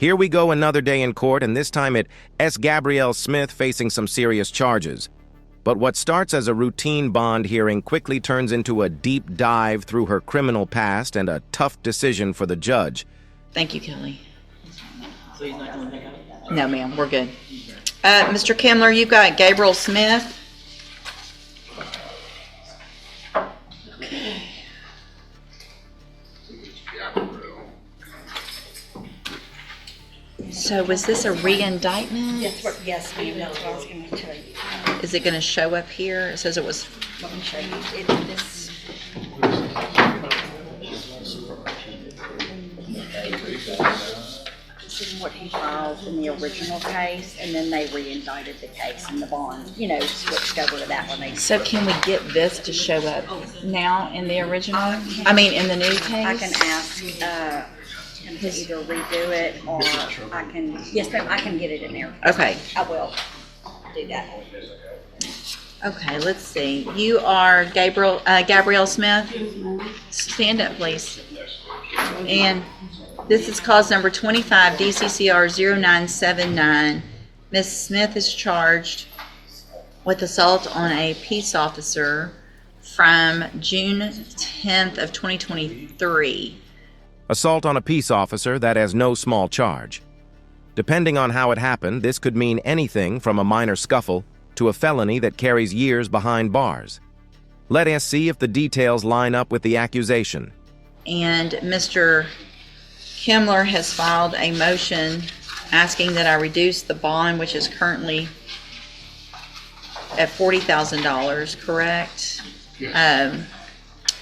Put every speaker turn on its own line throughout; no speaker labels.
Here we go, another day in court, and this time it's Gabrielle Smith facing some serious charges. But what starts as a routine bond hearing quickly turns into a deep dive through her criminal past and a tough decision for the judge.
Thank you, Kelly.
So he's not going to pick up?
No, ma'am, we're good. Mr. Kimler, you've got Gabrielle Smith. Okay. So was this a re-indictment?
Yes, ma'am, that's what I was going to tell you.
Is it going to show up here? It says it was.
Let me show you. This is what he filed in the original case, and then they re-indicted the case in the bond, switched over to that one.
So can we get this to show up now in the original? I mean, in the new case?
I can ask him to either redo it, or I can, yes, ma'am, I can get it in there.
Okay.
I will do that.
Okay, let's see. You are Gabrielle Smith? Stand up, please. And this is cause number 25, DCCR 0979. Ms. Smith is charged with assault on a peace officer from June 10th of 2023.
Assault on a peace officer, that has no small charge. Depending on how it happened, this could mean anything from a minor scuffle to a felony that carries years behind bars. Let us see if the details line up with the accusation.
And Mr. Kimler has filed a motion asking that I reduce the bond, which is currently at $40,000, correct?
Yes.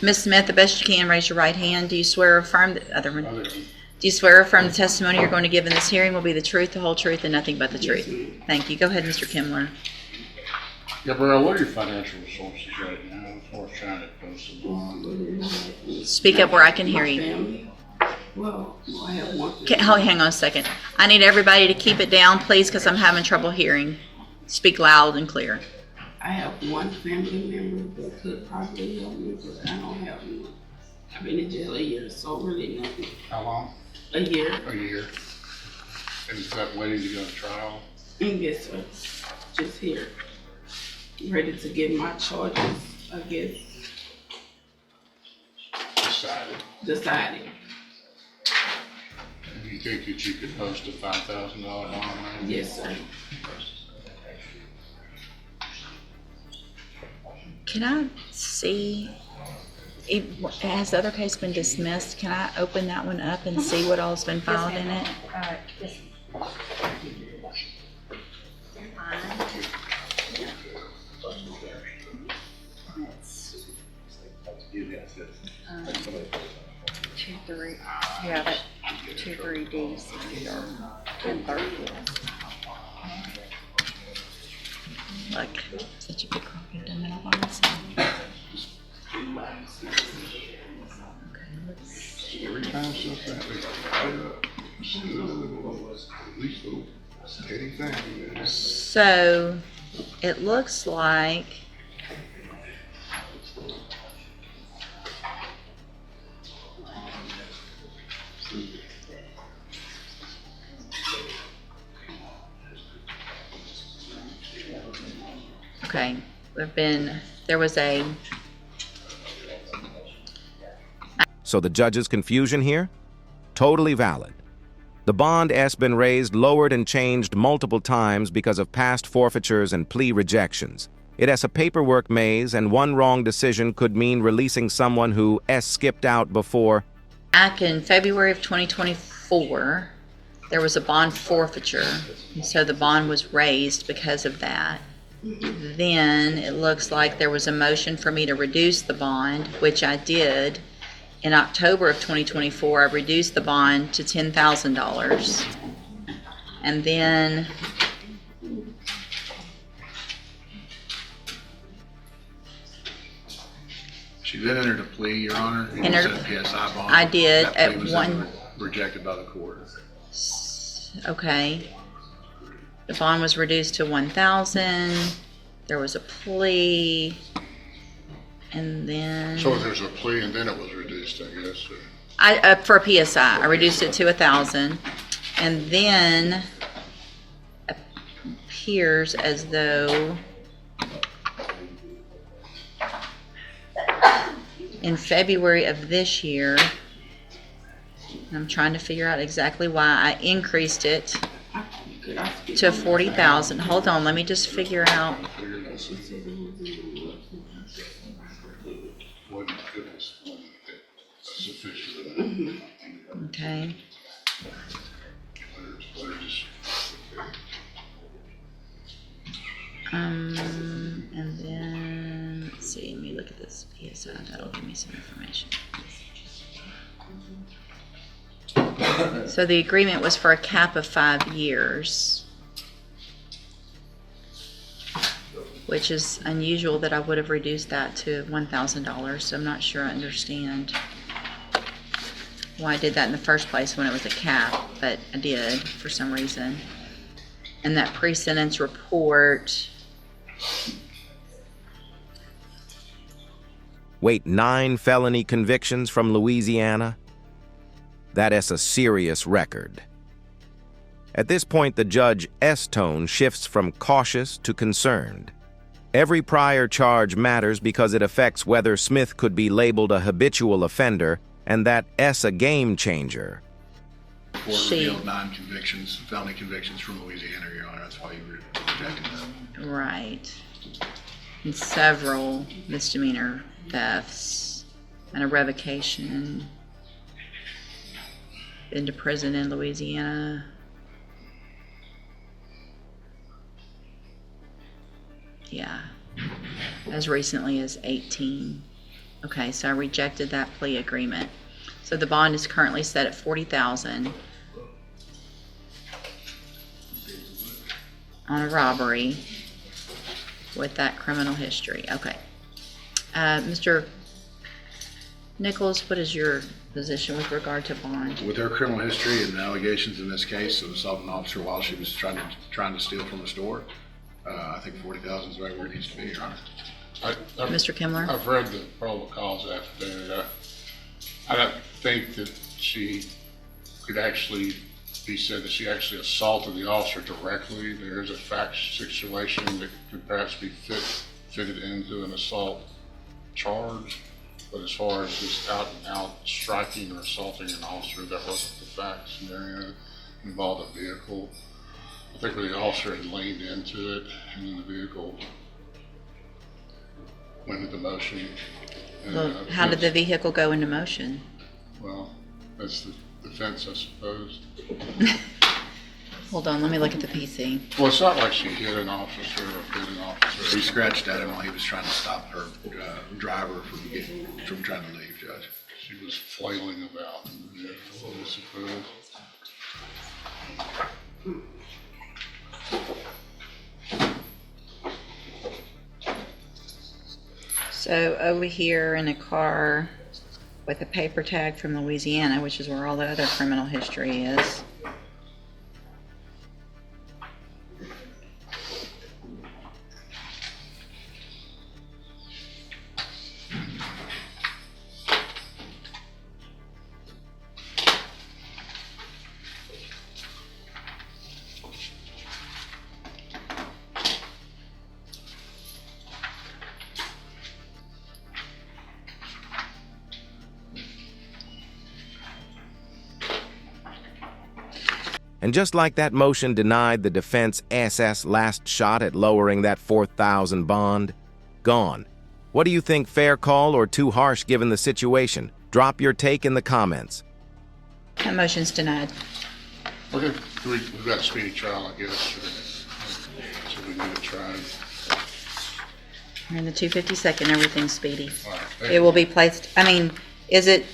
Ms. Smith, the best you can, raise your right hand. Do you swear or affirm the other one? Do you swear or affirm the testimony you're going to give in this hearing will be the truth, the whole truth, and nothing but the truth? Thank you. Go ahead, Mr. Kimler.
Gabrielle, what are your financial resources right now before trying to post a bond?
Speak up where I can hear you.
Well, I have one.
Hang on a second. I need everybody to keep it down, please, because I'm having trouble hearing. Speak loud and clear.
I have one family member that could probably help me, but I don't have one. I've been in jail a year, so really nothing.
How long?
A year.
A year. And is that waiting to go to trial?
And yes, sir. Just here. Ready to get my charges, I guess. Decided.
Do you think that you could post a $5,000 bond?
Yes, sir.
Can I see, has the other case been dismissed? Can I open that one up and see what all's been filed in it?
Yes. Two, three, yeah, that 2,3D, 1030.
Like, such a big copy of the middle one. Okay, let's see.
Every time something happens,
So, it looks like okay, there was a.
So the judge's confusion here? Totally valid. The bond has been raised, lowered, and changed multiple times because of past forfeitures and plea rejections. It has a paperwork maze, and one wrong decision could mean releasing someone who skipped out before.
Back in February of 2024, there was a bond forfeiture, and so the bond was raised because of that. Then it looks like there was a motion for me to reduce the bond, which I did. In October of 2024, I reduced the bond to $10,000. And then
she then entered a plea, Your Honor.
Entered
a PSI bond.
I did
That
at
plea was
one.
then rejected by the court.
Okay. The bond was reduced to $1,000. There was a plea, and then
So there's a plea and then it was reduced, I guess.
for a PSI, I reduced it to $1,000, And then appears as though in February of this year, I'm trying to figure out exactly why I increased it to 40,000. Hold on, let me just figure out. Okay. And then, let's see, let me look at this PSI, that'll give me some information. So the agreement was for a cap of 5 years, which is unusual that I would have reduced that to $1,000, so I'm not sure I understand why I did that in the first place when it was a cap, but I did for some reason. And that pre-sentence report,
Wait, 9 felony convictions from Louisiana? That is a serious record. At this point, the judge's tone shifts from cautious to concerned. Every prior charge matters because it affects whether Smith could be labeled a habitual offender, and that a game changer.
Court revealed 9 convictions, felony convictions from Louisiana, Your Honor. That's why you were rejecting that.
right, and several misdemeanor thefts and a revocation. Been to prison in Louisiana. Yeah, as recently as 18. Okay, so I rejected that plea agreement. So the bond is currently set at 40,000 on a robbery with that criminal history. Okay, Mr. Nichols, what is your position with regard to bond?
With her criminal history and the allegations in this case of assaulting an officer while she was trying to steal from a store, I think 40,000 is right where it needs to be, Your Honor.
Mr. Kimler?
I've read the probable cause affidavit. I don't think that she could actually be said that she actually assaulted the officer directly. There is a fact situation that could perhaps be fitted into an assault charge. But as far as just out and out striking or assaulting an officer, that wasn't the fact scenario. It involved a vehicle. I think the officer had leaned into it and then the vehicle went into motion. And,
Well, how did the vehicle go into motion?
Well, that's the defense, I suppose.
Hold on, let me look at the PC.
Well, it's not like she hit an officer or hit an officer.
He scratched at him while he was trying to stop her driver from trying to leave, Judge.
She was flailing about in the vehicle, I suppose.
So over here in a car with a paper tag from Louisiana, which is where all the other criminal history is.
And just like that motion denied the defense SS last shot at lowering that 4,000 bond, gone. What do you think, fair call or too harsh given the situation? Drop your take in the comments.
That motion's denied.
Okay, we've got a speedy trial, I guess. So we need to try.
We're in the 252nd, everything's speedy.
All right,
It will be placed, I mean, it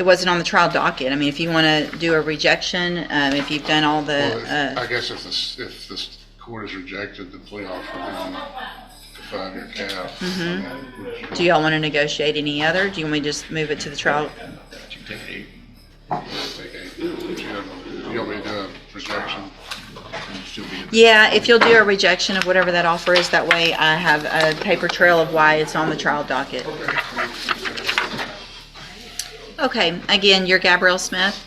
wasn't on the trial docket. I mean, if you want to do a rejection, if you've done all the,
I guess if the court has rejected the plea offer, then the 5-year cap.
do y'all want to negotiate any other? Do you want me to just move it to the trial?
You take 8.
Take 8. You want me to do a rejection?
And still be
Yeah, if you'll do a rejection of whatever that offer is, that way I have a paper trail of why it's on the trial docket. Okay, again, you're Gabrielle Smith.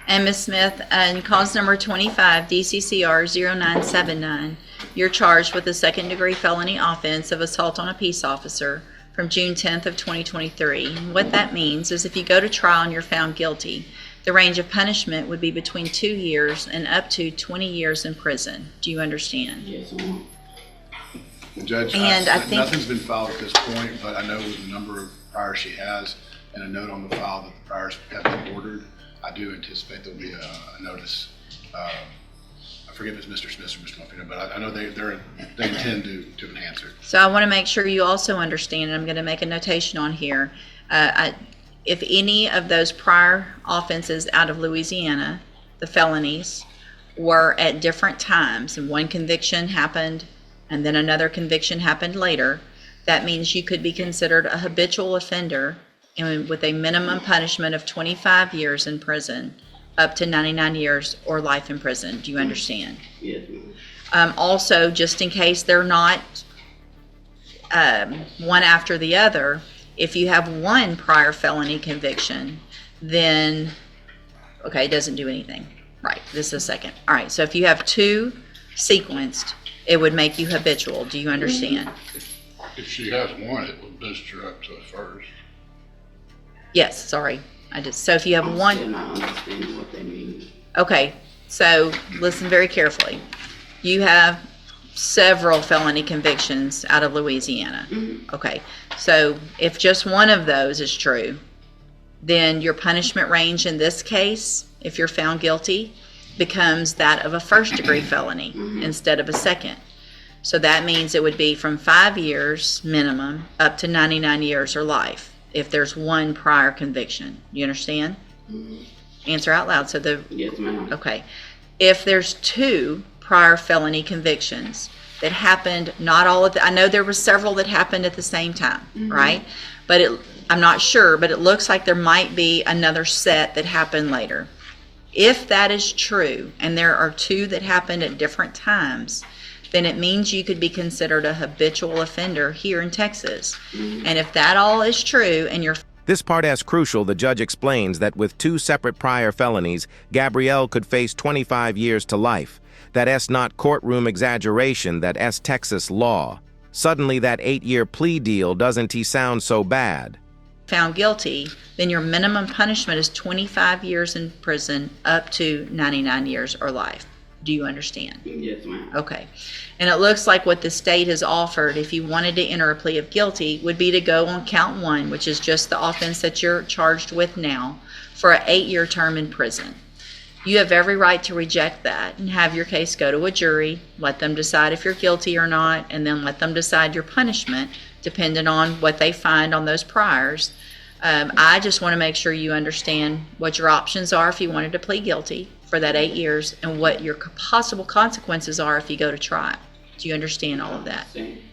And Ms. Smith, in cause number 25, DCCR 0979, you're charged with a second-degree felony offense of assault on a peace officer from June 10th of 2023. What that means is if you go to trial and you're found guilty, the range of punishment would be between 2 years and up to 20 years in prison. Do you understand?
Yes, ma'am.
Judge,
And I think-
nothing's been filed at this point, but I know with the number of priors she has and a note on the file that the priors have been ordered, I do anticipate there'll be a notice. I forget if it's Mr. Smith or Mr. Muffin, but I know they intend to enhance it.
So I want to make sure you also understand, and I'm going to make a notation on here, if any of those prior offenses out of Louisiana, the felonies, were at different times, and one conviction happened and then another conviction happened later, that means you could be considered a habitual offender and with a minimum punishment of 25 years in prison, up to 99 years or life in prison. Do you understand?
Yes, ma'am.
Also, just in case they're not one after the other, if you have one prior felony conviction, then, okay, it doesn't do anything. Right, this is a second. All right, so if you have two sequenced, it would make you habitual. Do you understand?
If she has one, it would boost her up to a first.
Yes, sorry. So if you have
I'm
one,
still not understanding what they mean.
okay, so listen very carefully. You have several felony convictions out of Louisiana. Okay, so if just one of those is true, then your punishment range in this case, if you're found guilty, becomes that of a first-degree felony instead of a second. So that means it would be from 5 years minimum up to 99 years or life if there's one prior conviction. You understand? Answer out loud. So
Yes, ma'am.
okay. If there's two prior felony convictions that happened, not all of the, I know there were several that happened at the same time, right? But I'm not sure, but it looks like there might be another set that happened later. If that is true, and there are two that happened at different times, then it means you could be considered a habitual offender here in Texas. And if that all is true, and you're
This part as crucial, the judge explains that with two separate prior felonies, Gabrielle could face 25 years to life. That S not courtroom exaggeration, that S Texas law. Suddenly that 8-year plea deal doesn't he sound so bad.
found guilty, then your minimum punishment is 25 years in prison up to 99 years or life. Do you understand?
Yes, ma'am.
Okay. And it looks like what the state has offered, if you wanted to enter a plea of guilty, would be to go on count one, which is just the offense that you're charged with now, for an 8-year term in prison. You have every right to reject that and have your case go to a jury, let them decide if you're guilty or not, and then let them decide your punishment, depending on what they find on those priors. I just want to make sure you understand what your options are if you wanted to plead guilty for that 8 years and what your possible consequences are if you go to trial. Do you understand all of that?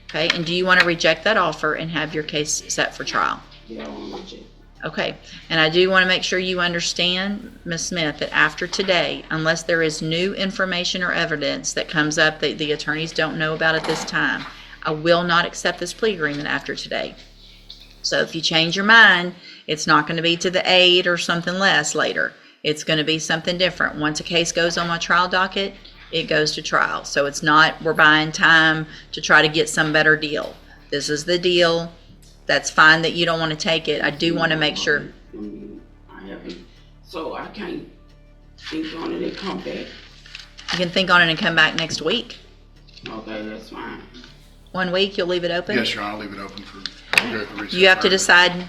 Okay, and do you want to reject that offer and have your case set for trial?
Yeah, I want to reject.
Okay, and I do want to make sure you understand, Ms. Smith, that after today, unless there is new information or evidence that comes up that the attorneys don't know about at this time, I will not accept this plea agreement after today. So if you change your mind, it's not going to be to the 8 or something less later. It's going to be something different. Once a case goes on my trial docket, it goes to trial. So it's not we're buying time to try to get some better deal. This is the deal. That's fine that you don't want to take it. I do want to make sure.
I haven't, so I can't think on it and come back.
You can think on it and come back next week.
Okay, that's fine.
1 week, you'll leave it open?
Yes, Your Honor, I'll leave it open for.
You have to decide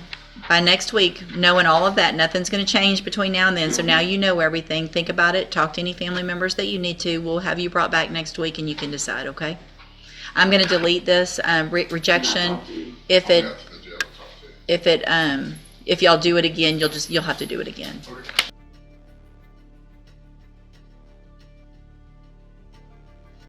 by next week, knowing all of that. Nothing's going to change between now and then. So now you know everything. Think about it. Talk to any family members that you need to. We'll have you brought back next week and you can decide, okay? I'm going to delete this rejection. If y'all do it again, you'll have to do it again.